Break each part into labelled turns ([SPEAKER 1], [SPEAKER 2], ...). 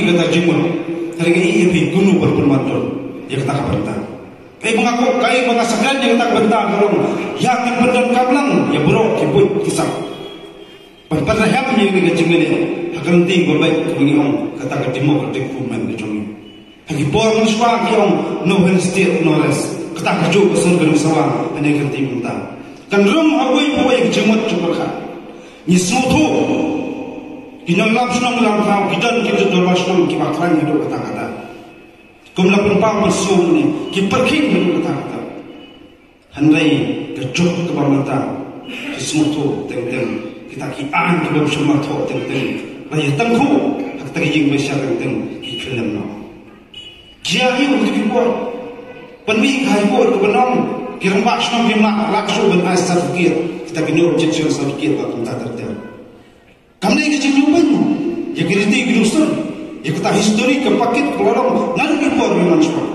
[SPEAKER 1] ki kata jumul hari ini ibi gunu berpermadon yang tak berta mengaku kai mengasakan yang tak berta kalau yakin benar kablang ya buruk kibut kisah pada yang ini kejengene akan tinggal baik mengiong kata ke democratic movement kejong lagi borong suang kiong no state no rest kata kerja besar gedung sawang hanya kerti minta kan rum awai awai kejemut cuberkan ni suatu kinang lam sunang lam kau kidan kita dormas sunang kibakran itu kata-kata kumla penpang bersum ni kiperking itu kata-kata handai kejut kebarmata sesuatu teng-teng kita kian kita bersama tu teng-teng ayat tengku hak terjing besar teng-teng film no kiai untuk dibuat penwi kai buat kebenong kirembak sunang kimak laksu ben asar fikir kita kena objection sedikit waktu tak terjadi kami kerja nyuban ya kritik gedusur ya kita histori kepakit kelorong lalu impor memang semua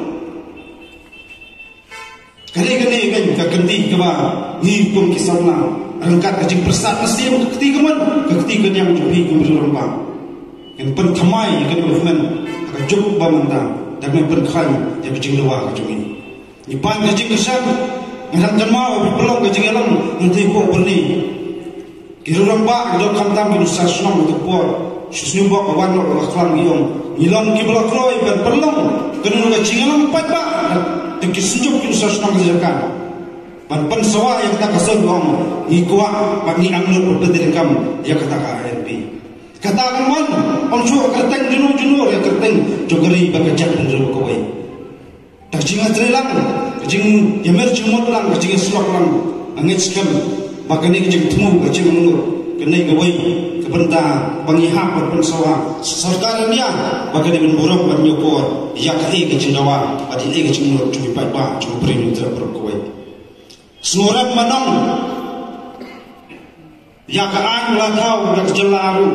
[SPEAKER 1] kali-kali kan kita ganti ke bawah ni pun kisah lah angkat kecing persat mesti yang ketiga man ketiga yang jubi gubernur rembang yang pentamai yang kena movement akan jump bamanta dan yang berkhai yang kecing doa kecing ini ni pan kecing kesan yang mau belum kecing elang nanti kau berni kira rembak dok kantam di nusa sunang untuk buat susnu buat kawan orang kelam giong ngilang kibla kroi ben perlong kena kecing elang empat ba dan kisunjuk di nusa sunang kejakan pan sawa yang tak kasar gong ni kuat bagi anglur berbeda kam ya kata KRP katakan man on syur kerteng jenuh ya kerteng jogeri bagajak dan jenuh kawai tak jingat relang kecing yamer jumut lang kecing slok lang angit sekam bagani kecing temu kecing menur kenai gawai kebenta bangi hak berpen sawa serta dia bagani menburuk bernyopor ya kai kecing dawa adi kecing menur cumi pai ba cumi beri nutra berkawai surat manong ya kaan latau yang jelaru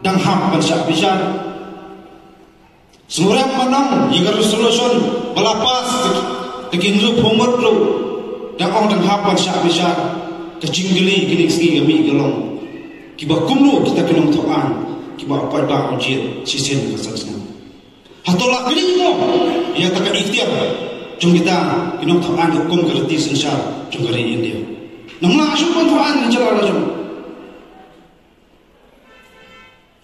[SPEAKER 1] dan hak bersyak besar surat manong jika resolusi belapas tekinru pomot lu dan orang dan hak bersyak besar kecing geli gini segi kami gelong kiba kumlu kita kenong toan kiba apa ba ujian sisen kesasnya hatolah geli mo ya tak ikhtiar jom kita kinong toan hukum kerti sensar jom kari India namlah asupan toan jalan jom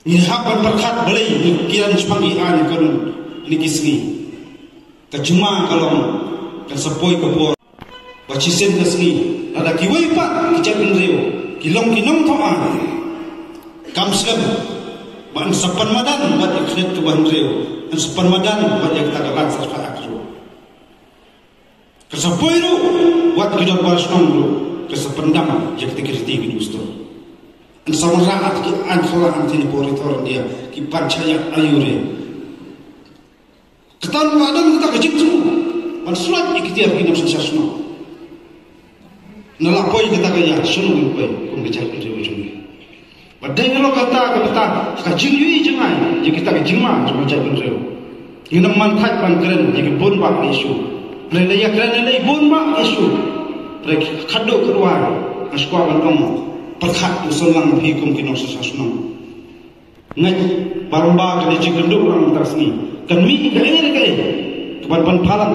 [SPEAKER 1] ni hapan perkat beli ni kiran sepangi an kan ni kisni kecuma kalau kan sepoi kebor baci sen kesni ada kiwai pak kicapin rio kilong kinong toan kamsem ban sepan madan buat ikhnet ke ban rio dan sepan madan buat yang tak kalah serta akru kesapoi ru buat kita balas nonglu kesependam yang kita kritik ini ustaz an sama raat ki an khala antini poritor dia ki pancaya ayure ketan madan kita kejik tu ban surat ikhtiar kita sensasno nalapoi kita kaya sunu pai kum bicara rio jumi badai lo kata ka jingyui jangan je kita ke jingma cuma bicara rio ngina mantat ban keren je ke bon ba isu lelaya keren lelai bon ba isu rek khado keluar askwa ban om perkhat usulang hikum kinong sasasno ngai baromba ke je genduk orang tasni kan mi ke keban pan phalang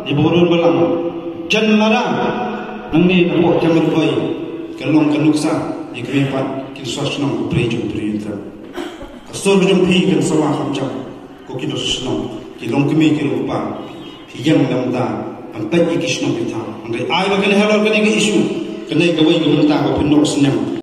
[SPEAKER 1] di borun balang jan lara nangni nabo jamin koi kalong kanuksa ikripat kisasnong preju printa kastor jom phi kan sawa khamjam ko kisasnong kilong kemi kilupa hiyang damda pantai kisno pitha ngai ai ba kan helor kan isu kanai gawai gawanta ko pinok snam